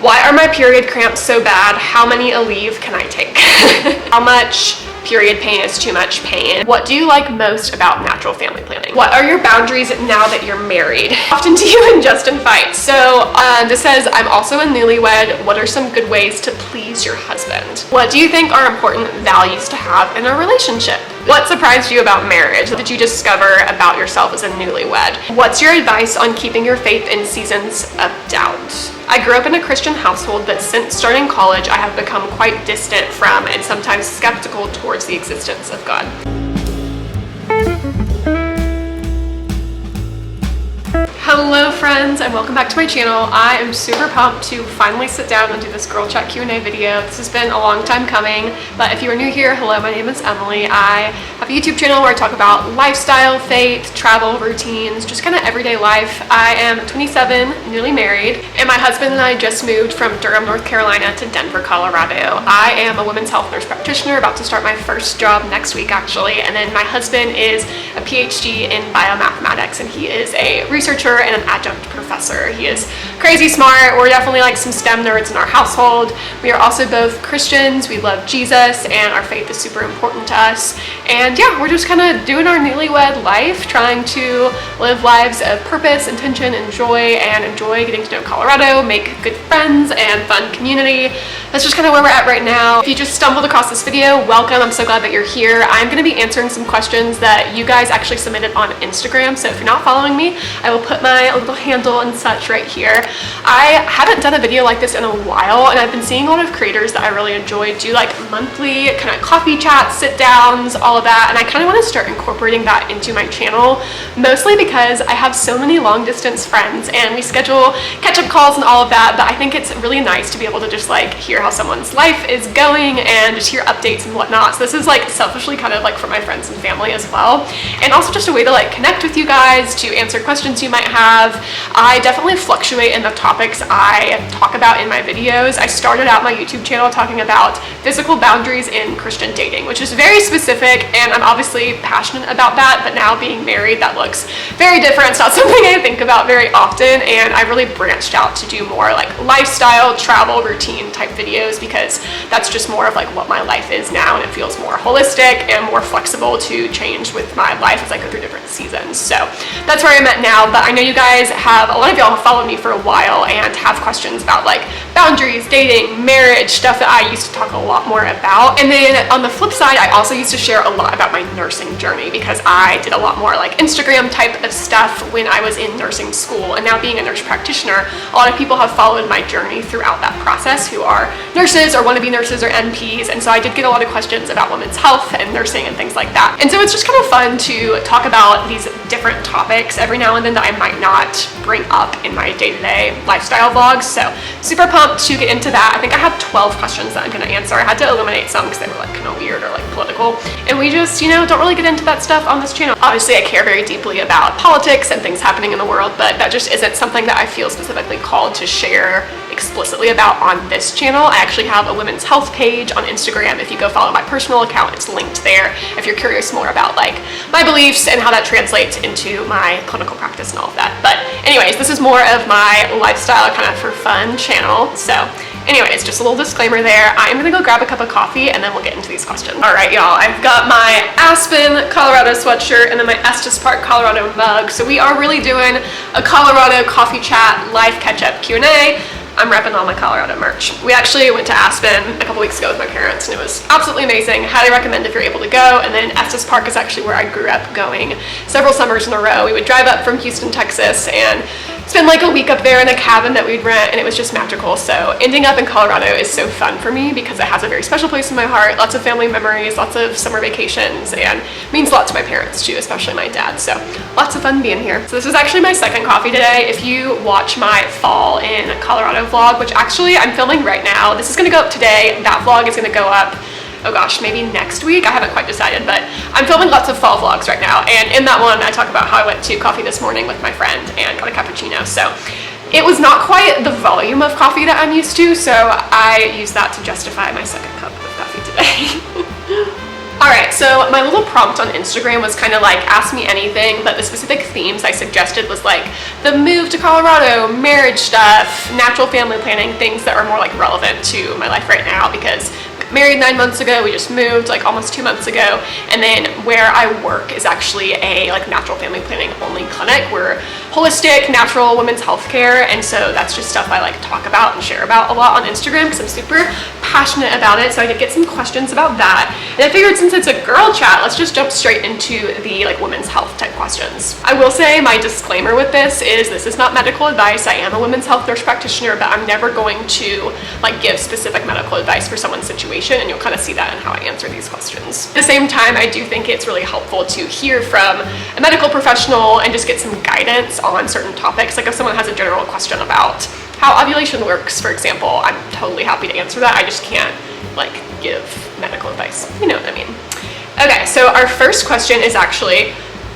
Why are my period cramps so bad? How many a leave can I take? How much period pain is too much pain? What do you like most about natural family planning? What are your boundaries now that you're married? Often do you and Justin fight? So this says, I'm also a newlywed. What are some good ways to please your husband? What do you think are important values to have in a relationship? What surprised you about marriage? What did you discover about yourself as a newlywed? What's your advice on keeping your faith in seasons of doubt? I grew up in a Christian household, but since starting college, I have become quite distant from and sometimes skeptical towards the existence of God. Hello friends, and welcome back to my channel. I am super pumped to finally sit down and do this girl chat Q&A video. This has been a long time coming, but if you are new here, hello, my name is Emily. I have a YouTube channel where I talk about lifestyle, faith, travel, routines, just kind of everyday life. I am 27, newly married, and my husband and I just moved from Durham, North Carolina to Denver, Colorado. I am a women's health nurse practitioner, about to start my first job next week actually, and then my husband is a PhD in biomathematics, and he is a researcher and an adjunct professor. He is crazy smart. We're definitely like some STEM nerds in our household. We are also both Christians. We love Jesus, and our faith is super important to us. And yeah, we're just kind of doing our newlywed life, trying to live lives of purpose, intention, and joy, and enjoy getting to know Colorado, make good friends, and fun community. That's just kind of where we're at right now. If you just stumbled across this video, welcome. I'm so glad that you're here. I'm going to be answering some questions that you guys actually submitted on Instagram. So if you're not following me, I will put my little handle and such right here. I haven't done a video like this in a while, and I've been seeing a lot of creators that I really enjoy do like monthly kind of coffee chats, sit downs, all of that, and I kind of want to start incorporating that into my channel, mostly because I have so many long distance friends and we schedule catch-up calls and all of that, but I think it's really nice to be able to just like hear how someone's life is going and just hear updates and whatnot. So this is like selfishly kind of like for my friends and family as well, and also just a way to like connect with you guys, to answer questions you might have. I definitely fluctuate in the topics I talk about in my videos. I started out my YouTube channel talking about physical boundaries in Christian dating, which is very specific, and I'm obviously passionate about that, but now being married, that looks very different. It's not something I think about very often, and I really branched out to do more like lifestyle, travel, routine type videos, because that's just more of like what my life is now, and it feels more holistic and more flexible to change with my life as I go through different seasons. So that's where I'm at now, but I know you guys have, a lot of y'all have followed me for a while and have questions about like boundaries, dating, marriage, stuff that I used to talk a lot more about. And then on the flip side, I also used to share a lot about my nursing journey, because I did a lot more like Instagram type of stuff when I was in nursing school, and now being a nurse practitioner, a lot of people have followed my journey throughout that process who are nurses or want to be nurses or NPs, and so I did get a lot of questions about women's health and nursing and things like that. And so it's just kind of fun to talk about these different topics every now and then that I might not bring up in my day-to-day lifestyle vlogs. So super pumped to get into that. I think I have 12 questions that I'm going to answer. I had to eliminate some because they were like kind of weird or like political, and we just, you know, don't really get into that stuff on this channel. Obviously I care very deeply about politics and things happening in the world, but that just isn't something that I feel specifically called to share explicitly about on this channel. I actually have a women's health page on Instagram. If you go follow my personal account, it's linked there if you're curious more about like my beliefs and how that translates into my clinical practice and all of that. But anyways, this is more of my lifestyle kind of for fun channel. So anyways, just a little disclaimer there. I'm gonna go grab a cup of coffee and then we'll get into these questions. All right, y'all, I've got my Aspen, Colorado sweatshirt and then my Estes Park, Colorado mug. So we are really doing a Colorado coffee chat, live catch-up Q&A. I'm repping all my Colorado merch. We actually went to Aspen a couple weeks ago with my parents, and it was absolutely amazing. Highly recommend if you're able to go. And then Estes Park is actually where I grew up going several summers in a row. We would drive up from Houston, Texas, and spend like a week up there in a cabin that we'd rent, and it was just magical. So ending up in Colorado is so fun for me because it has a very special place in my heart, lots of family memories, lots of summer vacations, and means a lot to my parents too, especially my dad. So lots of fun being here. So this is actually my second coffee today. If you watch my fall in Colorado vlog, which actually I'm filming right now, this is gonna go up today. That vlog is gonna go up, oh gosh, maybe next week. I haven't quite decided, but I'm filming lots of fall vlogs right now. And in that one, I talk about how I went to coffee this morning with my friend and got a cappuccino. So it was not quite the volume of coffee that I'm used to, so I used that to justify my second cup of coffee today. Alright, so my little prompt on Instagram was kind of like, ask me anything, but the specific themes I suggested was like the move to Colorado, marriage stuff, natural family planning, things that are more like relevant to my life right now, because married 9 months ago, we just moved like almost 2 months ago, and then where I work is actually a like natural family planning only clinic. We're holistic, natural women's health care, and so that's just stuff I like to talk about and share about a lot on Instagram because I'm super passionate about it. So I did get some questions about that, and I figured since it's a girl chat, let's just jump straight into the like women's health type questions. I will say my disclaimer with this is not medical advice. I am a women's health nurse practitioner, but I'm never going to like give specific medical advice for someone's situation, and you'll kind of see that in how I answer these questions. At the same time, I do think it's really helpful to hear from a medical professional and just get some guidance on certain topics. Like if someone has a general question about how ovulation works, for example, I'm totally happy to answer that. I just can't like give medical advice. You know what I mean? Okay, so our first question is actually,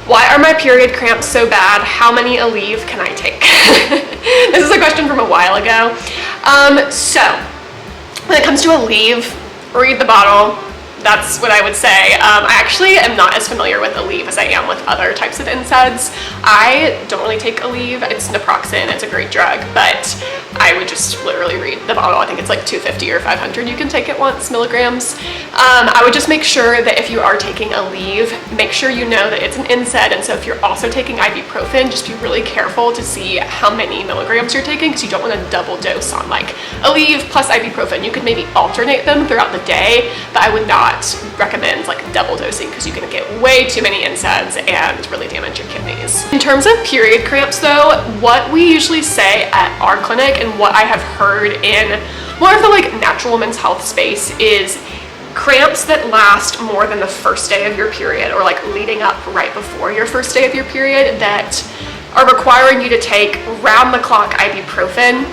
why are my period cramps so bad? How many Aleve can I take? This is a question from a while ago. So when it comes to Aleve, read the bottle. That's what I would say. I actually am not as familiar with Aleve as I am with other types of NSAIDs. I don't really take Aleve. It's naproxen. It's a great drug, but I would just literally read the bottle. I think it's like 250 or 500. You can take it once, milligrams. I would just make sure that if you are taking Aleve, make sure you know that it's an NSAID, and so if you're also taking ibuprofen, just be really careful to see how many milligrams you're taking, because you don't want to double dose on like Aleve plus ibuprofen. You could maybe alternate them throughout the day, but I would not recommend like double dosing because you can get way too many NSAIDs and really damage your kidneys. In terms of period cramps though, what we usually say at our clinic and what I have heard in more of the like natural women's health space is cramps that last more than the first day of your period, or like leading up right before your first day of your period, that are requiring you to take round the clock ibuprofen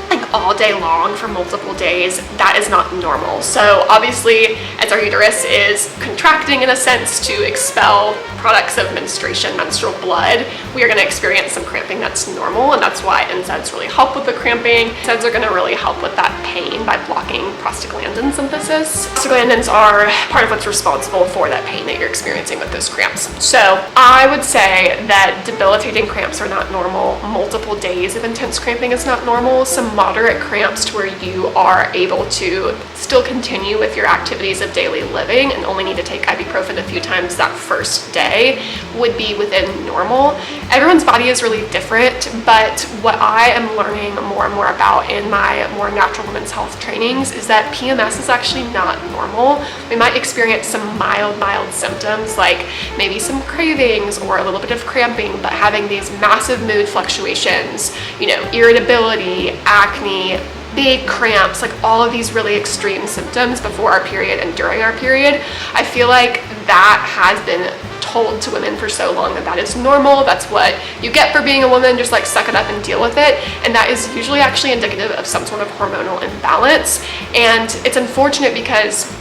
like all day long for multiple days. That is not normal. So obviously, as our uterus is contracting in a sense to expel products of menstruation, menstrual blood, we are going to experience some cramping that's normal, and that's why NSAIDs really help with the cramping. NSAIDs are going to really help with that pain by blocking prostaglandin synthesis. Prostaglandins are part of what's responsible for that pain that you're experiencing with those cramps. So I would say that debilitating cramps are not normal. Multiple days of intense cramping is not normal. Some moderate cramps to where you are able to still continue with your activities of daily living and only need to take ibuprofen a few times that first day would be within normal. Everyone's body is really different, but what I am learning more and more about in my more natural women's health trainings is that PMS is actually not normal. We might experience some mild symptoms like maybe some cravings or a little bit of cramping, but having these massive mood fluctuations, you know, irritability, acne, big cramps, like all of these really extreme symptoms before our period and during our period, I feel like that has been told to women for so long that is normal. That's what you get for being a woman. Just like suck it up and deal with it. And that is usually actually indicative of some sort of hormonal imbalance. And it's unfortunate because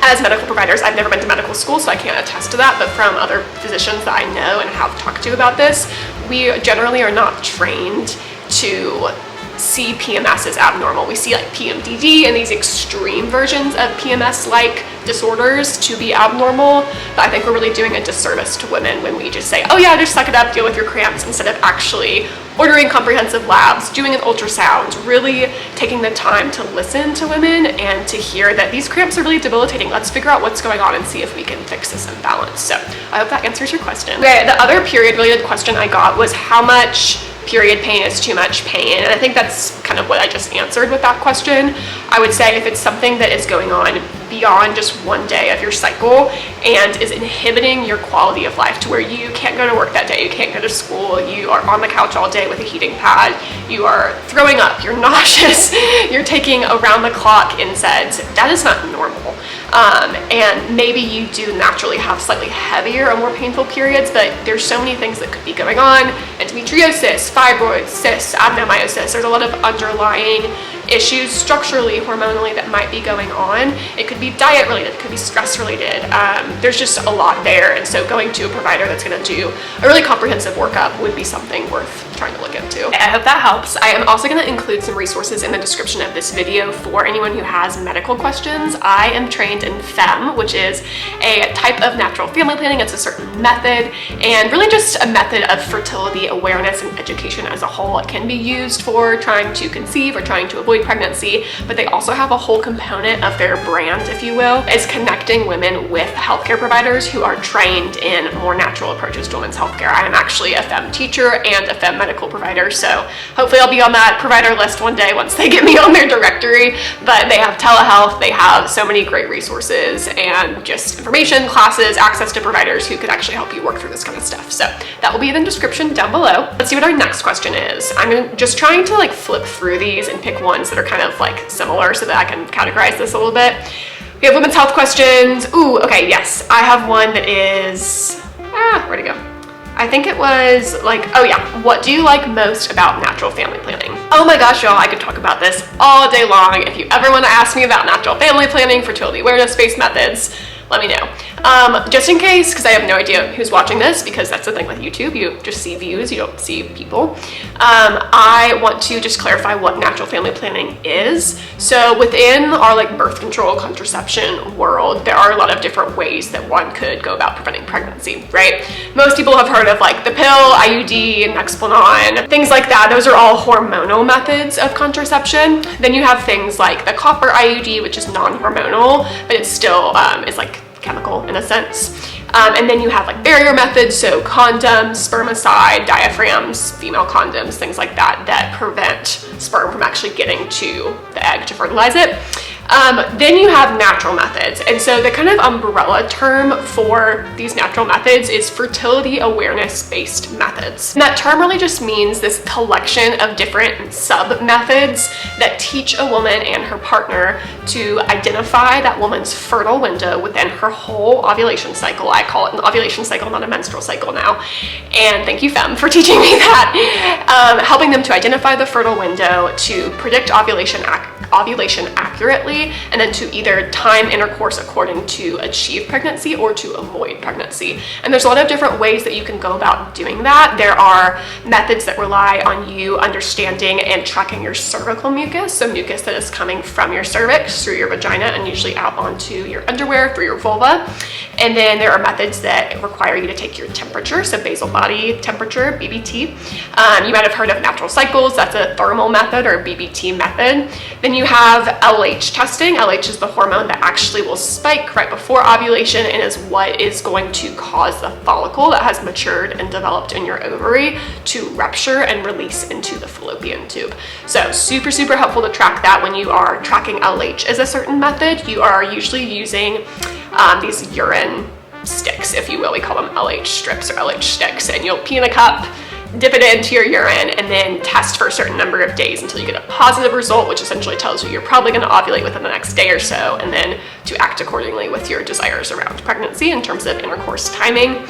as medical providers, I've never been to medical school, so I can't attest to that, but from other physicians that I know and have talked to about this, we generally are not trained to see PMS as abnormal. We see like PMDD and these extreme versions of PMS-like disorders to be abnormal, but I think we're really doing a disservice to women when we just say, oh yeah, just suck it up, deal with your cramps, instead of actually ordering comprehensive labs, doing an ultrasound, really taking the time to listen to women and to hear that these cramps are really debilitating. Let's figure out what's going on and see if we can fix this imbalance. So I hope that answers your question. Okay, the other period-related question I got was how much period pain is too much pain, and I think that's kind of what I just answered with that question. I would say if it's something that is going on beyond just one day of your cycle and is inhibiting your quality of life to where you can't go to work that day, you can't go to school, you are on the couch all day with a heating pad, you are throwing up, you're nauseous, you're taking around the clock NSAIDs, that is not normal. And maybe you do naturally have slightly heavier or more painful periods, but there's so many things that could be going on. Endometriosis, fibroids, cysts, adenomyosis. There's a lot of underlying issues structurally, hormonally that might be going on. It could be diet related, it could be stress related. There's just a lot there, and so going to a provider that's going to do a really comprehensive workup would be something worth trying to look into. I hope that helps. I am also going to include some resources in the description of this video for anyone who has medical questions. I am trained in FEM, which is a type of natural family planning. It's a certain method, and really just a method of fertility awareness and education as a whole. It can be used for trying to conceive or trying to avoid pregnancy, but they also have a whole component of their brand, if you will, is connecting women with healthcare providers who are trained in more natural approaches to women's healthcare. I am actually a FEM teacher and a FEM medical provider, so hopefully I'll be on that provider list one day once they get me on their directory. But they have telehealth, they have so many great resources and just information, classes, access to providers who could actually help you work through this kind of stuff. So that will be in the description down below. Let's see what our next question is. I'm just trying to like flip through these and pick ones that are kind of like similar so that I can categorize this a little bit. We have women's health questions. Ooh, okay, yes. I have one that is, where'd it go? I think it was like, oh yeah, what do you like most about natural family planning? Oh my gosh, y'all, I could talk about this all day long. If you ever want to ask me about natural family planning, fertility awareness-based methods, let me know. Just in case, because I have no idea who's watching this, because that's the thing with YouTube, you just see views, you don't see people. I want to just clarify what natural family planning is. So within our like birth control, contraception world, there are a lot of different ways that one could go about preventing pregnancy, right? Most people have heard of like the pill, IUD, Nexplanon, things like that. Those are all hormonal methods of contraception. Then you have things like the copper IUD, which is non-hormonal, but it still is like chemical in a sense. And then you have like barrier methods, so condoms, spermicide, diaphragms, female condoms, things like that, that prevent sperm from actually getting to the egg to fertilize it. Then you have natural methods. And so the kind of umbrella term for these natural methods is fertility awareness-based methods. And that term really just means this collection of different sub-methods that teach a woman and her partner to identify that woman's fertile window within her whole ovulation cycle. I call it an ovulation cycle, not a menstrual cycle now. And thank you, Fem, for teaching me that. Helping them to identify the fertile window, to predict ovulation accurately, and then to either time intercourse according to achieve pregnancy or to avoid pregnancy. And there's a lot of different ways that you can go about doing that. There are methods that rely on you understanding and tracking your cervical mucus, so mucus that is coming from your cervix through your vagina and usually out onto your underwear through your vulva. And then there are methods that require you to take your temperature, so basal body temperature, BBT. You might have heard of natural cycles, that's a thermal method or BBT method. Then you have LH testing. LH is the hormone that actually will spike right before ovulation and is what is going to cause the follicle that has matured and developed in your ovary to rupture and release into the fallopian tube. So super, super helpful to track that when you are tracking LH as a certain method. You are usually using these urine sticks, if you will. We call them LH strips or LH sticks, and you'll pee in a cup, dip it into your urine, and then test for a certain number of days until you get a positive result, which essentially tells you you're probably going to ovulate within the next day or so, and then to act accordingly with your desires around pregnancy in terms of intercourse timing.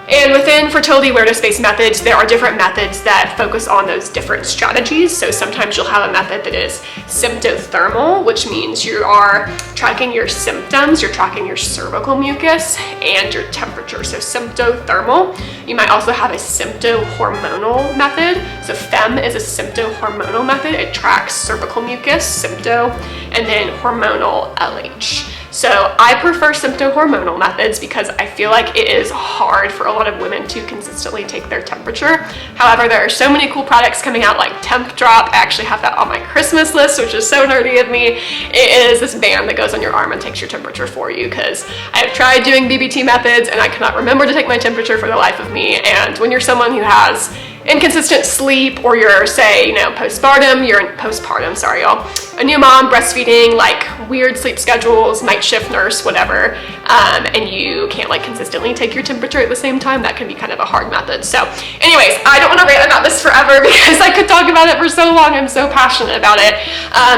And within fertility awareness-based methods, there are different methods that focus on those different strategies. So sometimes you'll have a method that is symptothermal, which means you are tracking your symptoms, you're tracking your cervical mucus and your temperature. So symptothermal. You might also have a symptohormonal method. So FEM is a symptohormonal method. It tracks cervical mucus, sympto, and then hormonal LH. So I prefer symptohormonal methods because I feel like it is hard for a lot of women to consistently take their temperature. However, there are so many cool products coming out like Temp Drop. I actually have that on my Christmas list, which is so nerdy of me. It is this band that goes on your arm and takes your temperature for you, because I have tried doing BBT methods and I cannot remember to take my temperature for the life of me. And when you're someone who has inconsistent sleep, or you're, say, postpartum, sorry y'all, a new mom, breastfeeding, like weird sleep schedules, night shift nurse, whatever, and you can't like consistently take your temperature at the same time, that can be kind of a hard method. So anyways, I don't want to rant about this forever because I could talk about it for so long. I'm so passionate about it.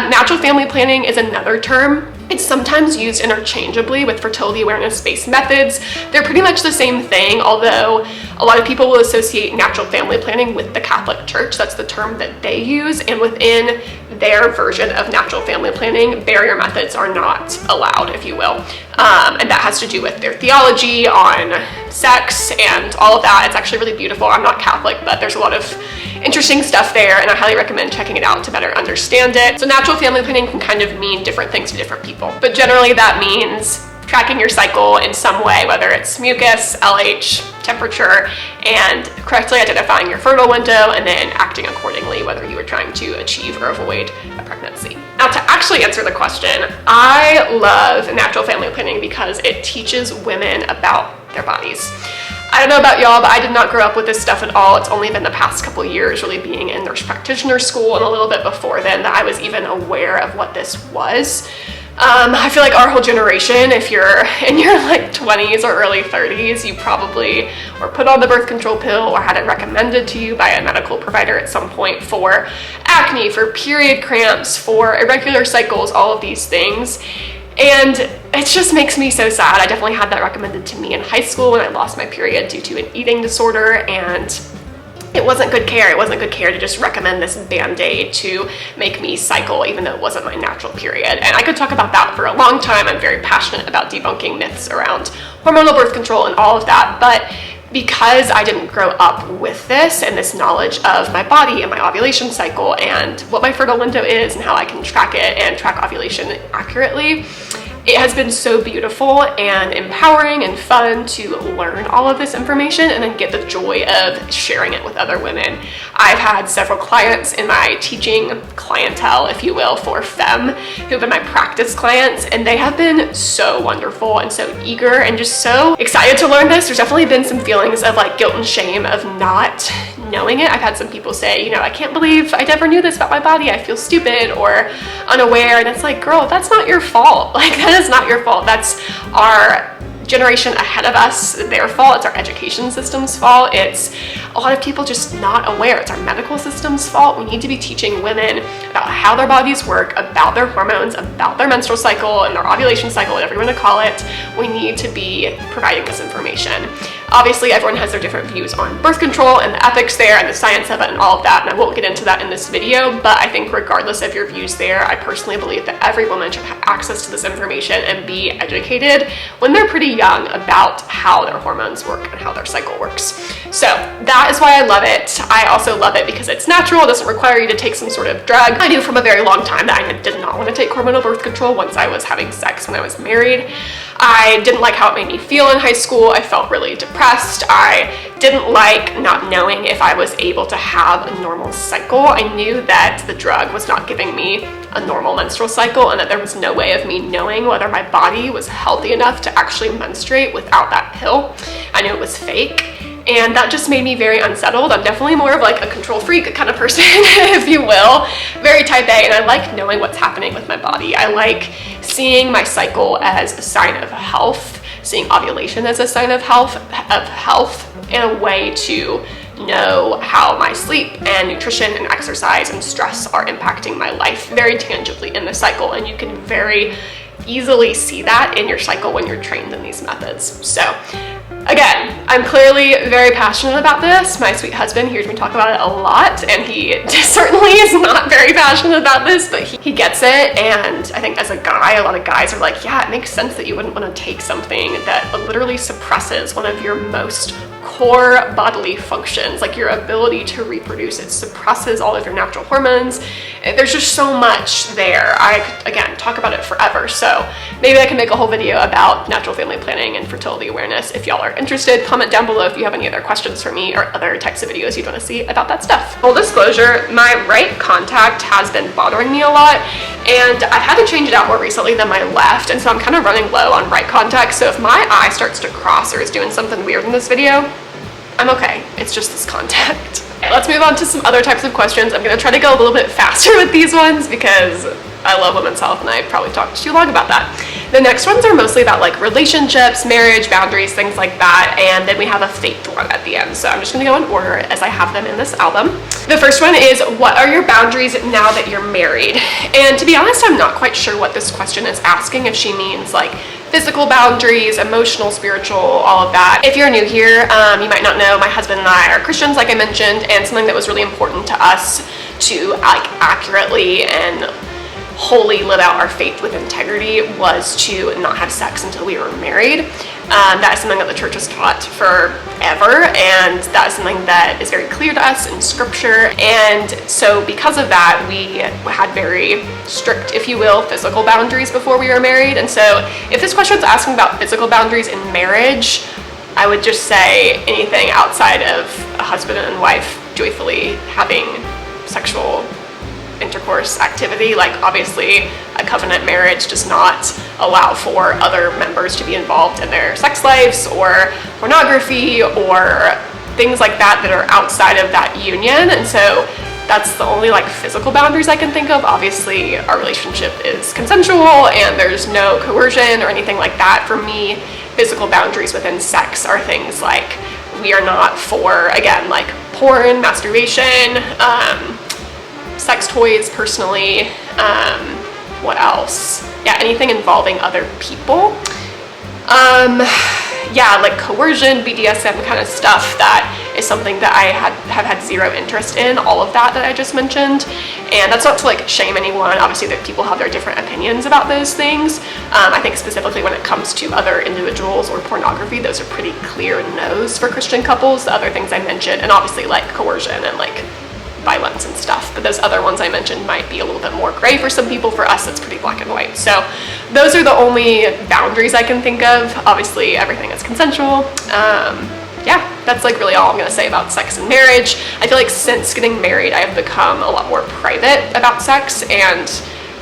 Natural family planning is another term. It's sometimes used interchangeably with fertility awareness-based methods. They're pretty much the same thing, although a lot of people will associate natural family planning with the Catholic Church. That's the term that they use. And within their version of natural family planning, barrier methods are not allowed, if you will. And that has to do with their theology on sex and all of that. It's actually really beautiful. I'm not Catholic, but there's a lot of interesting stuff there, and I highly recommend checking it out to better understand it. So natural family planning can kind of mean different things to different people, but generally that means tracking your cycle in some way, whether it's mucus, LH, temperature, and correctly identifying your fertile window and then acting accordingly, whether you are trying to achieve or avoid a pregnancy. Now, to actually answer the question, I love natural family planning because it teaches women about their bodies. I don't know about y'all, but I did not grow up with this stuff at all. It's only been the past couple years, really being in nurse practitioner school and a little bit before then, that I was even aware of what this was. I feel like our whole generation, if you're in your like 20s or early 30s, you probably were put on the birth control pill or had it recommended to you by a medical provider at some point for acne, for period cramps, for irregular cycles, all of these things. And it just makes me so sad. I definitely had that recommended to me in high school when I lost my period due to an eating disorder, and it wasn't good care. It wasn't good care to just recommend this band-aid to make me cycle, even though it wasn't my natural period. And I could talk about that for a long time. I'm very passionate about debunking myths around hormonal birth control and all of that. But because I didn't grow up with this and this knowledge of my body and my ovulation cycle and what my fertile window is and how I can track it and track ovulation accurately, it has been so beautiful and empowering and fun to learn all of this information and then get the joy of sharing it with other women. I've had several clients in my teaching clientele, if you will, for FEM, who've been my practice clients, and they have been so wonderful and so eager and just so excited to learn this. There's definitely been some feelings of like guilt and shame of not knowing it. I've had some people say, you know, I can't believe I never knew this about my body. I feel stupid or unaware. And it's like, girl, that's not your fault. Like, that is not your fault. That's our generation ahead of us, their fault. It's our education system's fault. It's a lot of people just not aware. It's our medical system's fault. We need to be teaching women about how their bodies work, about their hormones, about their menstrual cycle and their ovulation cycle, whatever you want to call it. We need to be providing this information. Obviously, everyone has their different views on birth control and the ethics there and the science of it and all of that, and I won't get into that in this video, but I think regardless of your views there, I personally believe that every woman should have access to this information and be educated when they're pretty young about how their hormones work and how their cycle works. So that is why I love it. I also love it because it's natural. It doesn't require you to take some sort of drug. I knew from a very long time that I did not want to take hormonal birth control once I was having sex when I was married. I didn't like how it made me feel in high school. I felt really depressed. I didn't like not knowing if I was able to have a normal cycle. I knew that the drug was not giving me a normal menstrual cycle and that there was no way of me knowing whether my body was healthy enough to actually menstruate without that pill. I knew it was fake. And that just made me very unsettled. I'm definitely more of like a control freak kind of person, if you will, very type A, and I like knowing what's happening with my body. I like seeing my cycle as a sign of health, seeing ovulation as a sign of health, and a way to know how my sleep and nutrition and exercise and stress are impacting my life very tangibly in the cycle. And you can very easily see that in your cycle when you're trained in these methods. So again, I'm clearly very passionate about this. My sweet husband hears me talk about it a lot, and he certainly is not very passionate about this, but he gets it. And I think as a guy, a lot of guys are like, yeah, it makes sense that you wouldn't want to take something that literally suppresses one of your most core bodily functions, like your ability to reproduce. It suppresses all of your natural hormones. There's just so much there. I could, again, talk about it forever. So maybe I can make a whole video about natural family planning and fertility awareness. If y'all are interested, comment down below if you have any other questions for me or other types of videos you'd want to see about that stuff. Full disclosure, my right contact has been bothering me a lot, and I've had to change it out more recently than my left, and so I'm kind of running low on right contact. So if my eye starts to cross or is doing something weird in this video, I'm okay. It's just this contact. Okay, let's move on to some other types of questions. I'm gonna try to go a little bit faster with these ones because I love women's health and I probably talked too long about that. The next ones are mostly about like relationships, marriage, boundaries, things like that. And then we have a faith one at the end. So I'm just gonna go in order as I have them in this album. The first one is, what are your boundaries now that you're married? And to be honest, I'm not quite sure what this question is asking, if she means like physical boundaries, emotional, spiritual, all of that. If you're new here, you might not know, my husband and I are Christians, like I mentioned, and something that was really important to us to like accurately and wholly live out our faith with integrity was to not have sex until we were married. That is something that the church has taught forever, and that is something that is very clear to us in scripture. And so because of that, we had very strict, if you will, physical boundaries before we were married. And so if this question is asking about physical boundaries in marriage, I would just say anything outside of a husband and wife joyfully having sexual intercourse activity. Like obviously a covenant marriage does not allow for other members to be involved in their sex lives or pornography or things like that that are outside of that union. And so that's the only like physical boundaries I can think of. Obviously our relationship is consensual and there's no coercion or anything like that. For me, physical boundaries within sex are things like we are not for, again, like porn, masturbation, sex toys personally, what else? Yeah, anything involving other people. Yeah, like coercion, BDSM kind of stuff, that is something that I have had zero interest in, all of that I just mentioned. And that's not to like shame anyone, obviously that people have their different opinions about those things. I think specifically when it comes to other individuals or pornography, those are pretty clear no's for Christian couples. The other things I mentioned, and obviously like coercion and like violence and stuff, but those other ones I mentioned might be a little bit more gray for some people. For us, it's pretty black and white. So those are the only boundaries I can think of. Obviously everything is consensual. Yeah, that's like really all I'm gonna say about sex and marriage. I feel like since getting married, I have become a lot more private about sex, and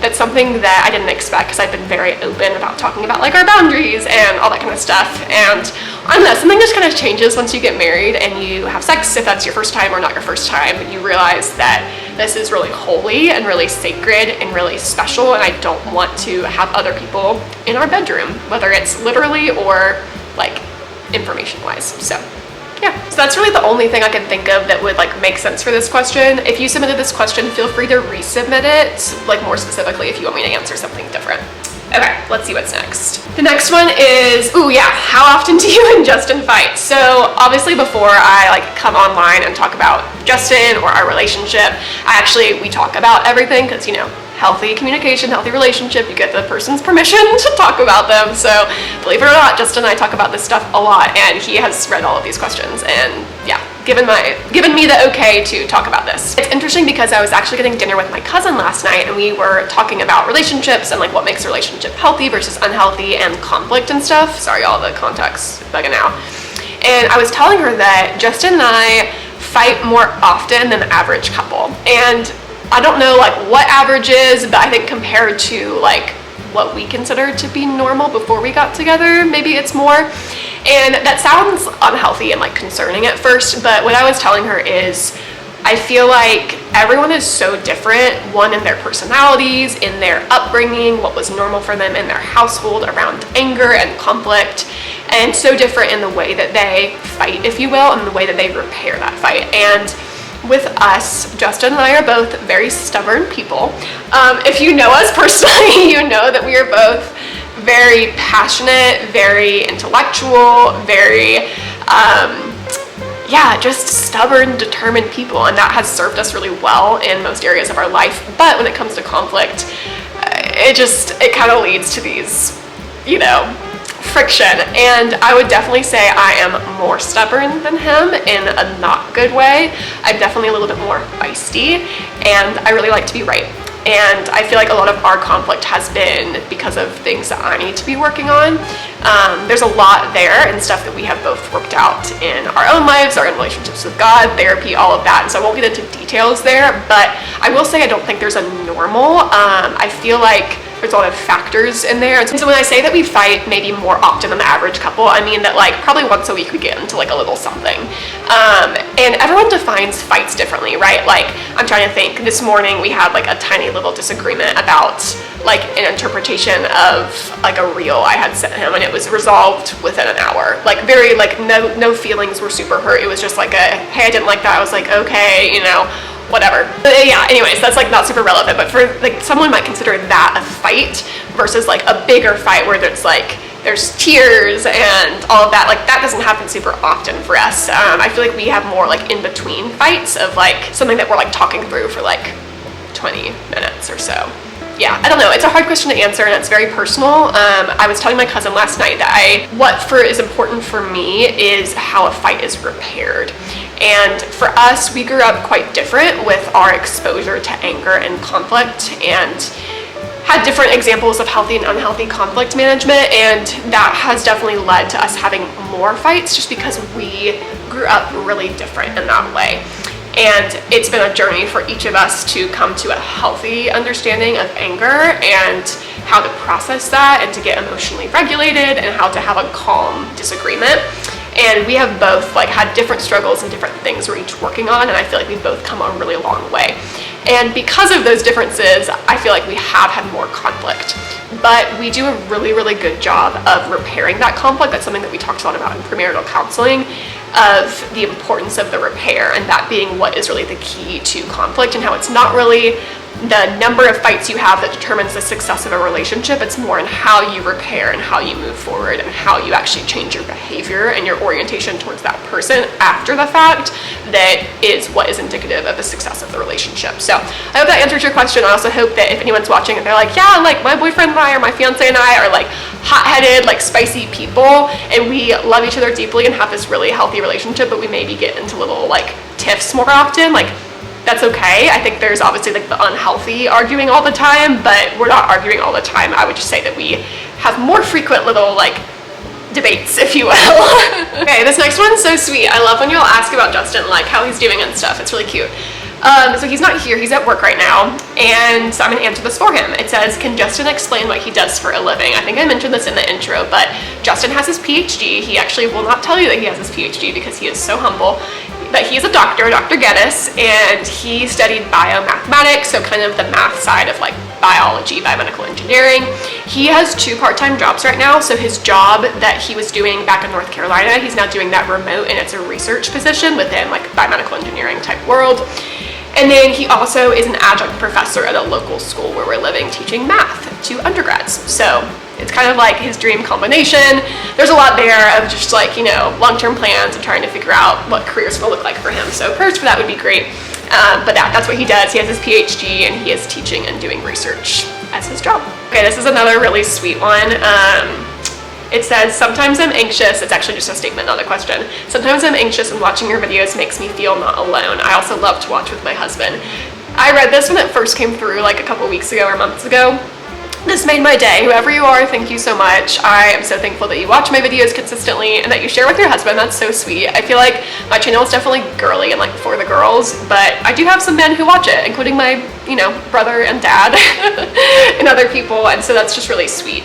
that's something that I didn't expect because I've been very open about talking about like our boundaries and all that kind of stuff. And I don't know, something just kind of changes once you get married and you have sex. If that's your first time or not your first time, you realize that this is really holy and really sacred and really special, and I don't want to have other people in our bedroom, whether it's literally or like information wise. So yeah, so that's really the only thing I can think of that would like make sense for this question. If you submitted this question, feel free to resubmit it, like more specifically if you want me to answer something different. Okay, let's see what's next. The next one is, ooh yeah, how often do you and Justin fight? So obviously before I like come online and talk about Justin or our relationship, we talk about everything because, you know, healthy communication, healthy relationship, you get the person's permission to talk about them. So believe it or not, Justin and I talk about this stuff a lot, and he has read all of these questions and yeah, given me the okay to talk about this. It's interesting because I was actually getting dinner with my cousin last night, and we were talking about relationships and like what makes a relationship healthy versus unhealthy and conflict and stuff. Sorry, all the contacts bugging out. And I was telling her that Justin and I fight more often than the average couple. And I don't know like what average is, but I think compared to like what we consider to be normal before we got together, maybe it's more. And that sounds unhealthy and like concerning at first, but what I was telling her is I feel like everyone is so different, one in their personalities, in their upbringing, what was normal for them in their household around anger and conflict, and so different in the way that they fight, if you will, and the way that they repair that fight. And with us, Justin and I are both very stubborn people. If you know us personally, you know that we are both very passionate, very intellectual, very, just stubborn, determined people, and that has served us really well in most areas of our life. But when it comes to conflict, it kind of leads to these, you know, friction. And I would definitely say I am more stubborn than him in a not good way. I'm definitely a little bit more feisty, and I really like to be right. And I feel like a lot of our conflict has been because of things that I need to be working on. There's a lot there and stuff that we have both worked out in our own lives, our own relationships with God, therapy, all of that. And so I won't get into details there, but I will say I don't think there's a normal. I feel like there's a lot of factors in there. And so when I say that we fight maybe more often than the average couple, I mean that like probably once a week we get into like a little something. And everyone defines fights differently, right? Like I'm trying to think, this morning we had like a tiny little disagreement about like in interpretation of like a reel I had sent him, and it was resolved within an hour. Like very like no feelings were super hurt. It was just like a, hey, I didn't like that. I was like, okay, you know, whatever. But yeah, anyways, that's like not super relevant, but for like someone might consider that a fight versus like a bigger fight where there's like there's tears and all of that. Like that doesn't happen super often for us. I feel like we have more like in between fights of like something that we're like talking through for like 20 minutes or so. Yeah, I don't know. It's a hard question to answer, and it's very personal. I was telling my cousin last night that what is important for me is how a fight is repaired. And for us, we grew up quite different with our exposure to anger and conflict, and had different examples of healthy and unhealthy conflict management, and that has definitely led to us having more fights just because we grew up really different in that way. And it's been a journey for each of us to come to a healthy understanding of anger and how to process that and to get emotionally regulated and how to have a calm disagreement. And we have both like had different struggles and different things we're each working on, and I feel like we've both come a really long way. And because of those differences, I feel like we have had more conflict. But we do a really, really good job of repairing that conflict. That's something that we talked a lot about in premarital counseling, of the importance of the repair, and that being what is really the key to conflict, and how it's not really the number of fights you have that determines the success of a relationship. It's more in how you repair and how you move forward and how you actually change your behavior and your orientation towards that person after the fact that is what is indicative of the success of the relationship. So I hope that answers your question. I also hope that if anyone's watching and they're like, yeah, like my boyfriend and I or my fiance and I are like hot-headed, like spicy people, and we love each other deeply and have this really healthy relationship, but we maybe get into little like tiffs more often, like that's okay. I think there's obviously like the unhealthy arguing all the time, but we're not arguing all the time. I would just say that we have more frequent little like debates, if you will. Okay, this next one's so sweet. I love when you'll ask about Justin, like how he's doing and stuff. It's really cute. So he's not here, he's at work right now, and so I'm gonna answer this for him. It says, can Justin explain what he does for a living? I think I mentioned this in the intro, but Justin has his PhD. He actually will not tell you that he has his PhD because he is so humble. But he's a doctor, Dr. Geddes, and he studied biomathematics, so kind of the math side of like biology, biomedical engineering. He has 2 part-time jobs right now, so his job that he was doing back in North Carolina, he's now doing that remote, and it's a research position within like biomedical engineering type world. And then he also is an adjunct professor at a local school where we're living, teaching math to undergrads. So it's kind of like his dream combination. There's a lot there of just like, you know, long-term plans and trying to figure out what career's gonna look like for him. So prayers for that would be great. But that's what he does. He has his PhD and he is teaching and doing research as his job. Okay, this is another really sweet one. It says, sometimes I'm anxious. It's actually just a statement, not a question. Sometimes I'm anxious and watching your videos makes me feel not alone. I also love to watch with my husband. I read this when it first came through like a couple weeks ago or months ago. This made my day. Whoever you are, thank you so much. I am so thankful that you watch my videos consistently and that you share with your husband. That's so sweet. I feel like my channel is definitely girly and like for the girls, but I do have some men who watch it, including my, you know, brother and dad and other people, and so that's just really sweet.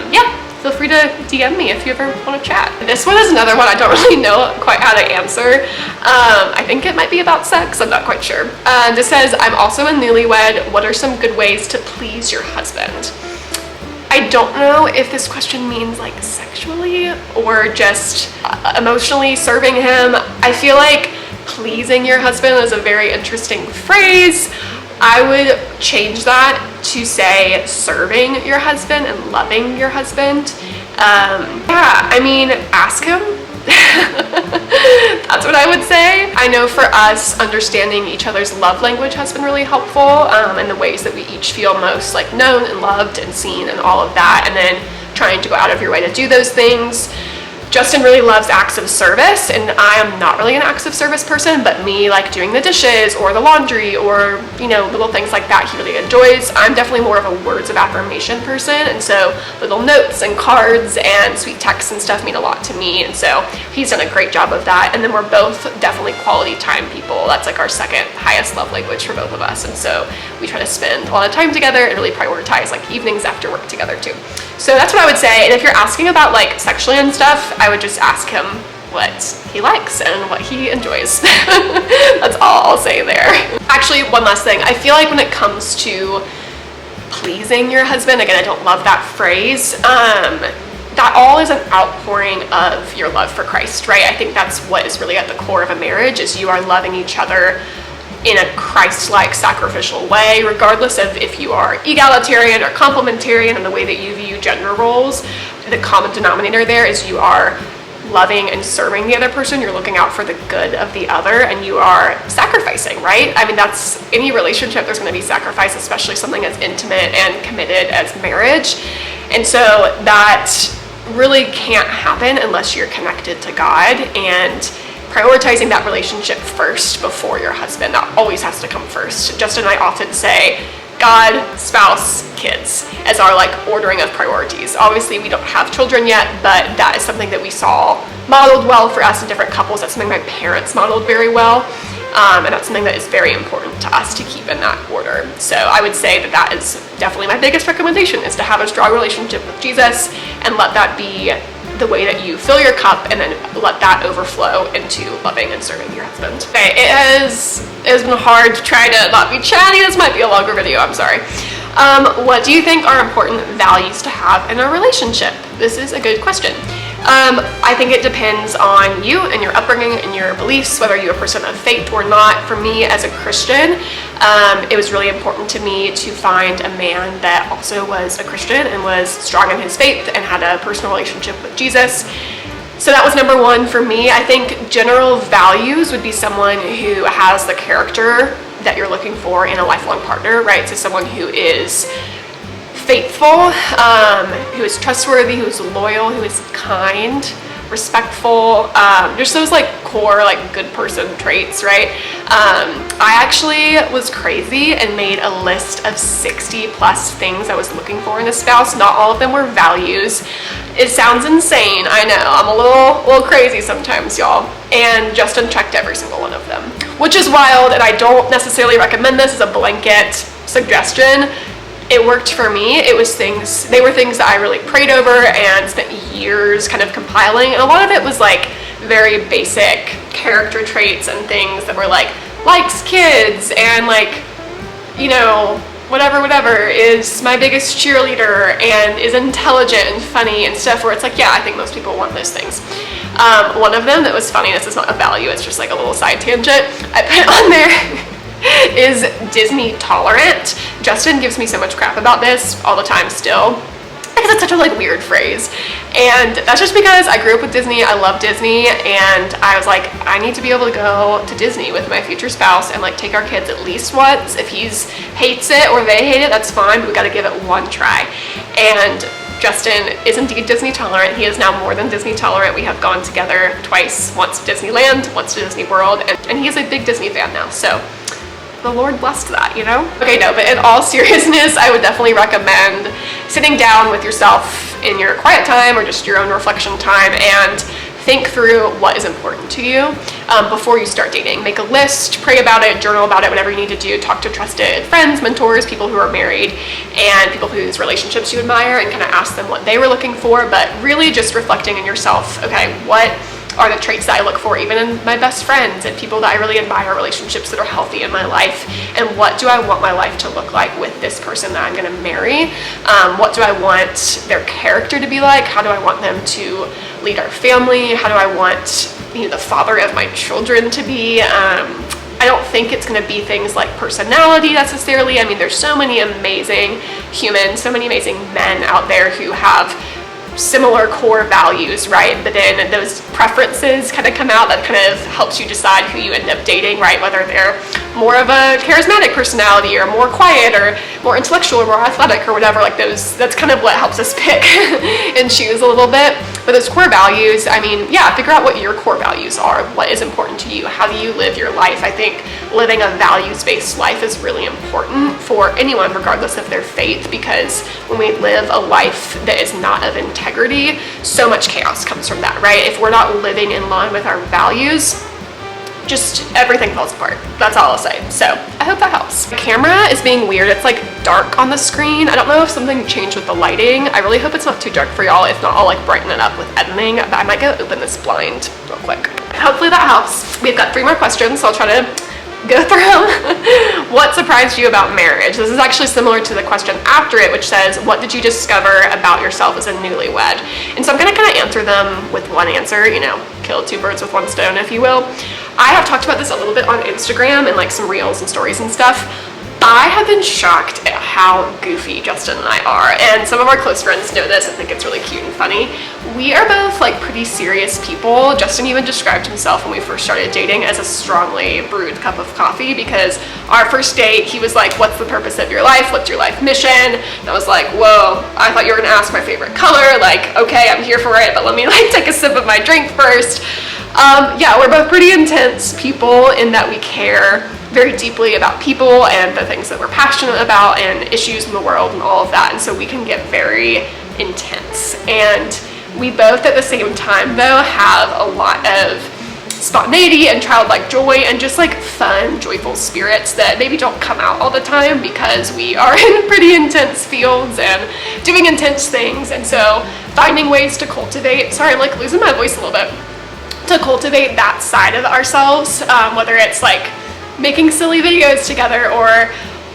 Yeah. Feel free to DM me if you ever want to chat. This one is another one I don't really know quite how to answer. I think it might be about sex, I'm not quite sure. This says, I'm also a newlywed. What are some good ways to please your husband? I don't know if this question means like sexually or just emotionally serving him. I feel like pleasing your husband is a very interesting phrase. I would change that to say serving your husband and loving your husband. Yeah, I mean, ask him. That's what I would say. I know for us, understanding each other's love language has been really helpful, and the ways that we each feel most like known and loved and seen and all of that, and then trying to go out of your way to do those things. Justin really loves acts of service, and I am not really an acts of service person, but me like doing the dishes or the laundry or, you know, little things like that he really enjoys. I'm definitely more of a words of affirmation person, and so little notes and cards and sweet texts and stuff mean a lot to me, and so he's done a great job of that. And then we're both definitely quality time people. That's like our second highest love language for both of us, and so we try to spend a lot of time together and really prioritize like evenings after work together too. So that's what I would say. And if you're asking about like sexually and stuff, I would just ask him what he likes and what he enjoys. That's all I'll say there. Actually, one last thing. I feel like when it comes to pleasing your husband. Again, I don't love that phrase. That all is an outpouring of your love for Christ, right? I think that's what is really at the core of a marriage, is you are loving each other in a Christ-like sacrificial way, regardless of if you are egalitarian or complementarian in the way that you view gender roles. The common denominator there is you are loving and serving the other person. You're looking out for the good of the other, and you are sacrificing, right? I mean, that's any relationship, there's going to be sacrifice, especially something as intimate and committed as marriage. And so that really can't happen unless you're connected to God and prioritizing that relationship first before your husband. That always has to come first. Justin and I often say God, spouse, kids as our like ordering of priorities. Obviously we don't have children yet, but that is something that we saw modeled well for us in different couples. That's something my parents modeled very well. And that's something that is very important to us to keep in that order. So I would say that that is definitely my biggest recommendation, is to have a strong relationship with Jesus and let that be the way that you fill your cup, and then let that overflow into loving and serving your husband. Okay, it has been hard to try to not be chatty. This might be a longer video, I'm sorry. What do you think are important values to have in a relationship? This is a good question. I think it depends on you and your upbringing and your beliefs, whether you're a person of faith or not. For me as a Christian, it was really important to me to find a man that also was a Christian and was strong in his faith and had a personal relationship with Jesus. So that was number one for me. I think general values would be someone who has the character that you're looking for in a lifelong partner, right? So someone who is faithful, who is trustworthy, who is loyal, who is kind, respectful, just those like core like good person traits, right? I actually was crazy and made a list of 60 plus things I was looking for in a spouse. Not all of them were values. It sounds insane, I know. I'm a little crazy sometimes, y'all. And Justin checked every single one of them, which is wild, and I don't necessarily recommend this as a blanket suggestion. It worked for me. They were things that I really prayed over and spent years kind of compiling. And a lot of it was like very basic character traits and things that were like, likes kids and like, you know, whatever, is my biggest cheerleader and is intelligent and funny and stuff, where it's like, yeah, I think most people want those things. One of them that was funny, this is not a value, it's just like a little side tangent, I put on there is Disney tolerant. Justin gives me so much crap about this all the time still, because it's such a like weird phrase, and that's just because I grew up with Disney. I love Disney, and I was like, I need to be able to go to Disney with my future spouse and like take our kids at least once. If he hates it or they hate it, that's fine, but we got to give it one try. And Justin is indeed Disney tolerant. He is now more than Disney tolerant. We have gone together twice, once to Disneyland, once to Disney World, and he is a big Disney fan now, so the Lord blessed that, you know? Okay, no, but in all seriousness, I would definitely recommend sitting down with yourself in your quiet time or just your own reflection time and think through what is important to you before you start dating. Make a list, pray about it, journal about it, whatever you need to do. Talk to trusted friends, mentors, people who are married, and people whose relationships you admire, and kind of ask them what they were looking for, but really just reflecting in yourself, okay, what are the traits that I look for even in my best friends and people that I really admire, relationships that are healthy in my life, and what do I want my life to look like with this person that I'm going to marry? What do I want their character to be like? How do I want them to lead our family? How do I want, you know, the father of my children to be? I don't think it's going to be things like personality necessarily. I mean, there's so many amazing humans, so many amazing men out there who have similar core values, right? But then those preferences kind of come out that kind of helps you decide who you end up dating, right? Whether they're more of a charismatic personality or more quiet or more intellectual or more athletic or whatever, like those, that's kind of what helps us pick and choose a little bit. But those core values, I mean, yeah, figure out what your core values are. What is important to you? How do you live your life? I think living a values-based life is really important for anyone, regardless of their faith, because when we live a life that is not of integrity, so much chaos comes from that, right? If we're not living in line with our values, just everything falls apart. That's all I'll say. So I hope that helps. The camera is being weird. It's like dark on the screen. I don't know if something changed with the lighting. I really hope it's not too dark for y'all. If not, I'll like brighten it up with editing, but I might go open this blind real quick. Hopefully that helps. We've got 3 more questions, so I'll try to go through what surprised you about marriage. This is actually similar to the question after it, which says, what did you discover about yourself as a newlywed? And so I'm going to kind of answer them with one answer, you know, kill two birds with one stone, if you will. I have talked about this a little bit on Instagram and like some reels and stories and stuff. I have been shocked at how goofy Justin and I are, and some of our close friends know this and think it's really cute and funny. We are both like pretty serious people. Justin even described himself when we first started dating as a strongly brewed cup of coffee, because our first date, he was like, what's the purpose of your life? What's your life mission? And I was like, whoa, I thought you were gonna ask my favorite color. Like, okay, I'm here for it, but let me like take a sip of my drink first. Yeah, we're both pretty intense people in that we care very deeply about people and the things that we're passionate about and issues in the world and all of that. And so we can get very intense. And we both at the same time though have a lot of spontaneity and childlike joy and just like fun, joyful spirits that maybe don't come out all the time because we are in pretty intense fields and doing intense things. And so finding ways to cultivate, sorry, I'm like losing my voice a little bit, to cultivate that side of ourselves, whether it's like making silly videos together or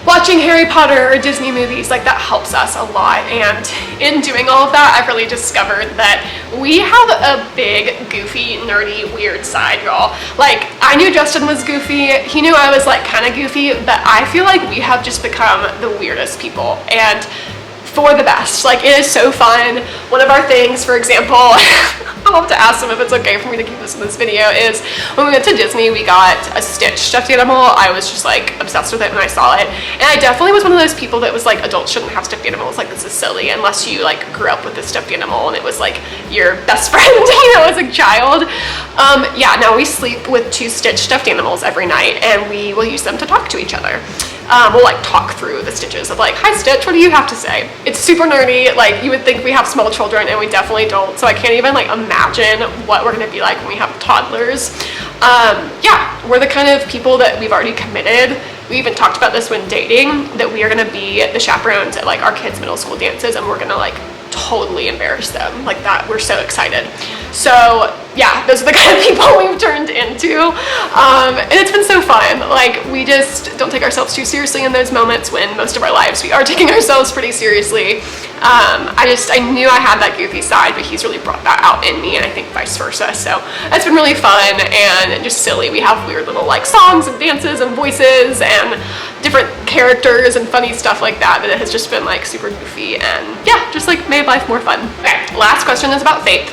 watching Harry Potter or Disney movies, like that helps us a lot. And in doing all of that, I've really discovered that we have a big, goofy, nerdy, weird side, y'all. Like, I knew Justin was goofy, he knew I was like kind of goofy, but I feel like we have just become the weirdest people, and for the best. Like, it is so fun. One of our things, for example, I'll have to ask him if it's okay for me to keep this in this video, is when we went to Disney, we got a Stitch stuffed animal. I was just like obsessed with it when I saw it. And I definitely was one of those people that was like, adults shouldn't have stuffed animals. Like, this is silly unless you like grew up with this stuffed animal and it was like your best friend, you know, as a child. Yeah, now we sleep with 2 Stitch stuffed animals every night, and we will use them to talk to each other. We'll like talk through the Stitches of like, hi Stitch, what do you have to say? It's super nerdy. Like, you would think we have small children and we definitely don't. So I can't even like imagine what we're gonna be like when we have toddlers. Yeah, we're the kind of people that we've already committed. We even talked about this when dating, that we are gonna be the chaperones at like our kids' middle school dances, and we're gonna like totally embarrass them like that. We're so excited. So yeah, those are the kind of people we've turned into, and it's been so fun. Like, we just don't take ourselves too seriously in those moments when most of our lives we are taking ourselves pretty seriously. I knew I had that goofy side, but he's really brought that out in me, and I think vice versa. So it's been really fun and just silly. We have weird little like songs and dances and voices and different characters and funny stuff like that, but it has just been like super goofy and yeah, just like made life more fun. Okay, last question is about faith.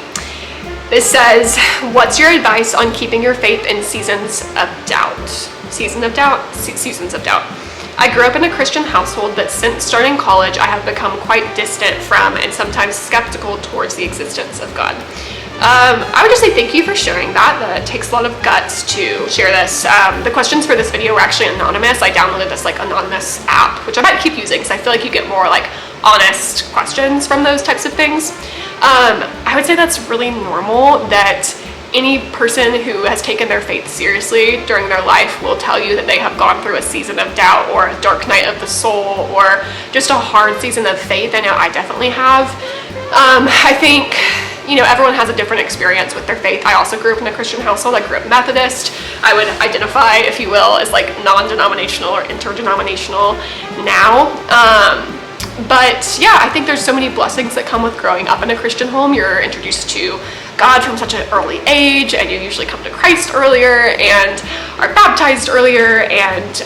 This says, what's your advice on keeping your faith in seasons of doubt? Seasons of doubt? Seasons of doubt. I grew up in a Christian household, but since starting college, I have become quite distant from and sometimes skeptical towards the existence of God. I would just say thank you for sharing that. That takes a lot of guts to share this. The questions for this video were actually anonymous. I downloaded this like anonymous app, which I might keep using because I feel like you get more like honest questions from those types of things. I would say that's really normal, that any person who has taken their faith seriously during their life will tell you that they have gone through a season of doubt or a dark night of the soul or just a hard season of faith. I know I definitely have. I think, you know, everyone has a different experience with their faith. I also grew up in a Christian household. I grew up Methodist. I would identify, if you will, as like non-denominational or interdenominational now. But yeah, I think there's so many blessings that come with growing up in a Christian home. You're introduced to God from such an early age, and you usually come to Christ earlier and are baptized earlier and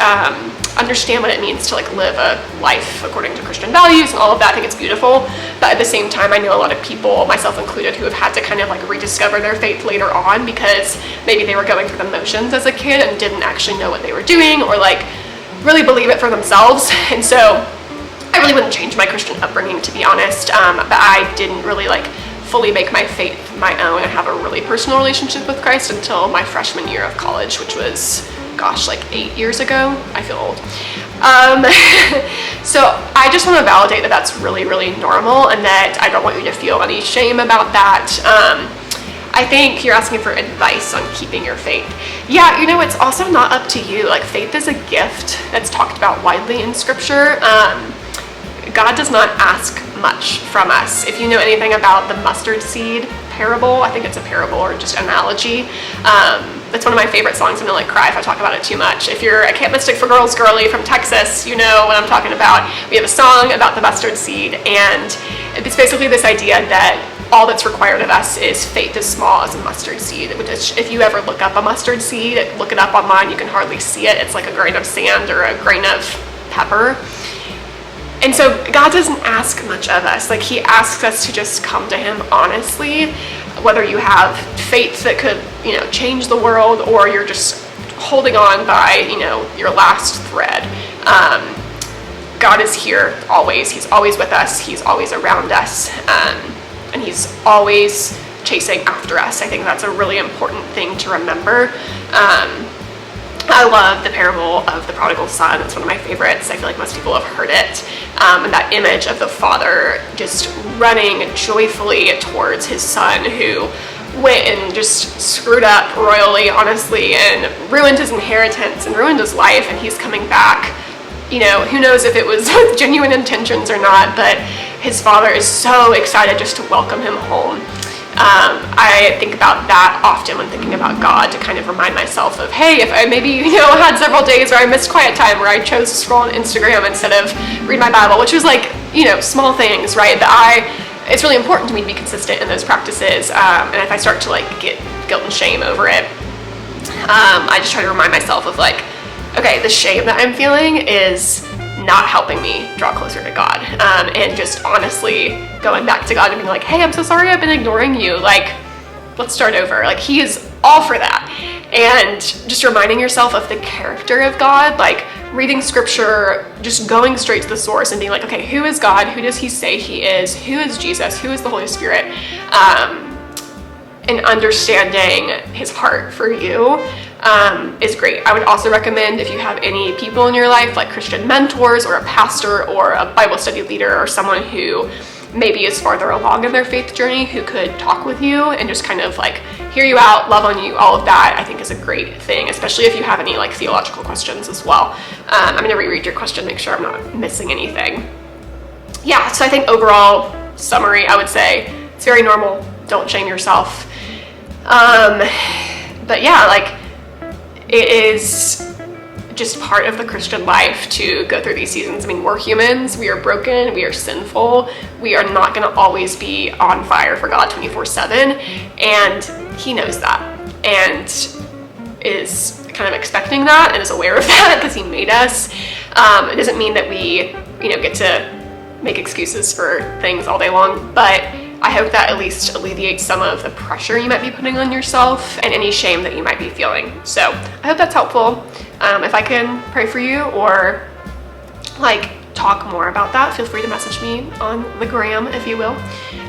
understand what it means to like live a life according to Christian values and all of that. I think it's beautiful. But at the same time, I know a lot of people, myself included, who have had to kind of like rediscover their faith later on because maybe they were going through the motions as a kid and didn't actually know what they were doing or like really believe it for themselves. And so I really wouldn't change my Christian upbringing, to be honest, but I didn't really like fully make my faith my own and have a really personal relationship with Christ until my freshman year of college, which was, gosh, like 8 years ago. I feel old. So I just want to validate that that's really, really normal and that I don't want you to feel any shame about that. I think you're asking for advice on keeping your faith. Yeah, you know, it's also not up to you. Like, faith is a gift that's talked about widely in scripture. God does not ask much from us. If you know anything about the mustard seed parable, I think it's a parable or just analogy, It's one of my favorite songs. I'm gonna like cry if I talk about it too much. If you're a Camp Mystic for Girls girly from Texas, you know what I'm talking about. We have a song about the mustard seed, and it's basically this idea that all that's required of us is faith as small as a mustard seed, which is, if you ever look up a mustard seed, look it up online, you can hardly see it. It's like a grain of sand or a grain of pepper. And so God doesn't ask much of us. Like, he asks us to just come to him honestly, whether you have faith that could, change the world, or you're just holding on by, your last thread. God is here always. He's always with us. He's always around us. And he's always chasing after us. I think that's a really important thing to remember. I love the parable of the prodigal son. It's one of my favorites. I feel like most people have heard it. And that image of the father just running joyfully towards his son who went and just screwed up royally, honestly, and ruined his inheritance and ruined his life, and he's coming back. Who knows if it was with genuine intentions or not, but his father is so excited just to welcome him home. I think about that often when thinking about God, to kind of remind myself of, hey, if I maybe, had several days where I missed quiet time, where I chose to scroll on Instagram instead of read my Bible, which was like, small things, right? It's really important to me to be consistent in those practices. And if I start to like get guilt and shame over it, I just try to remind myself of like, okay, the shame that I'm feeling is not helping me draw closer to God. And just honestly going back to God and being like, hey, I'm so sorry I've been ignoring you. Like, let's start over. Like, he is all for that. And just reminding yourself of the character of God, like reading scripture, just going straight to the source and being like, okay, who is God? Who does he say he is? Who is Jesus? Who is the Holy Spirit? And understanding his heart for you is great. I would also recommend, if you have any people in your life, like Christian mentors or a pastor or a Bible study leader or someone who maybe is farther along in their faith journey, who could talk with you and just kind of like hear you out, love on you, all of that, I think is a great thing, especially if you have any like theological questions as well. I'm going to reread your question, make sure I'm not missing anything. Yeah, so I think overall summary, I would say it's very normal. Don't shame yourself. But yeah, like, it is just part of the Christian life to go through these seasons. I mean, we're humans, we are broken, we are sinful, we are not going to always be on fire for God 24/7, and he knows that and is kind of expecting that and is aware of that because he made us. It doesn't mean that we, get to make excuses for things all day long, but I hope that at least alleviates some of the pressure you might be putting on yourself and any shame that you might be feeling. So I hope that's helpful. If I can pray for you or like talk more about that, feel free to message me on the gram, if you will.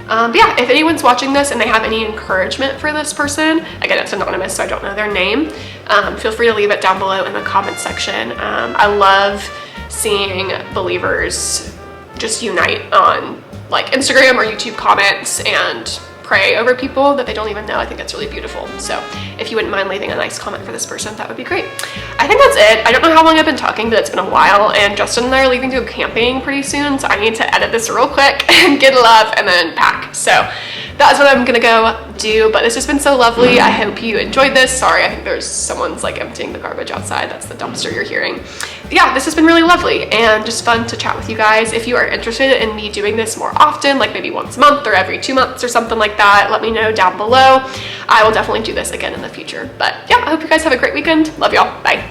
But yeah, if anyone's watching this and they have any encouragement for this person, again, it's anonymous, so I don't know their name, feel free to leave it down below in the comments section. I love seeing believers just unite on like Instagram or YouTube comments and pray over people that they don't even know. I think that's really beautiful. So if you wouldn't mind leaving a nice comment for this person, that would be great. I think that's it. I don't know how long I've been talking, but it's been a while, and Justin and I are leaving to go camping pretty soon, so I need to edit this real quick and get love and then pack. So that's what I'm gonna go do, but it's just been so lovely. I hope you enjoyed this. Sorry, I think there's someone's like emptying the garbage outside. That's the dumpster you're hearing. But yeah, this has been really lovely and just fun to chat with you guys. If you are interested in me doing this more often, like maybe once a month or every 2 months or something like that, let me know down below. I will definitely do this again in the future. But yeah, I hope you guys have a great weekend. Love y'all. Bye.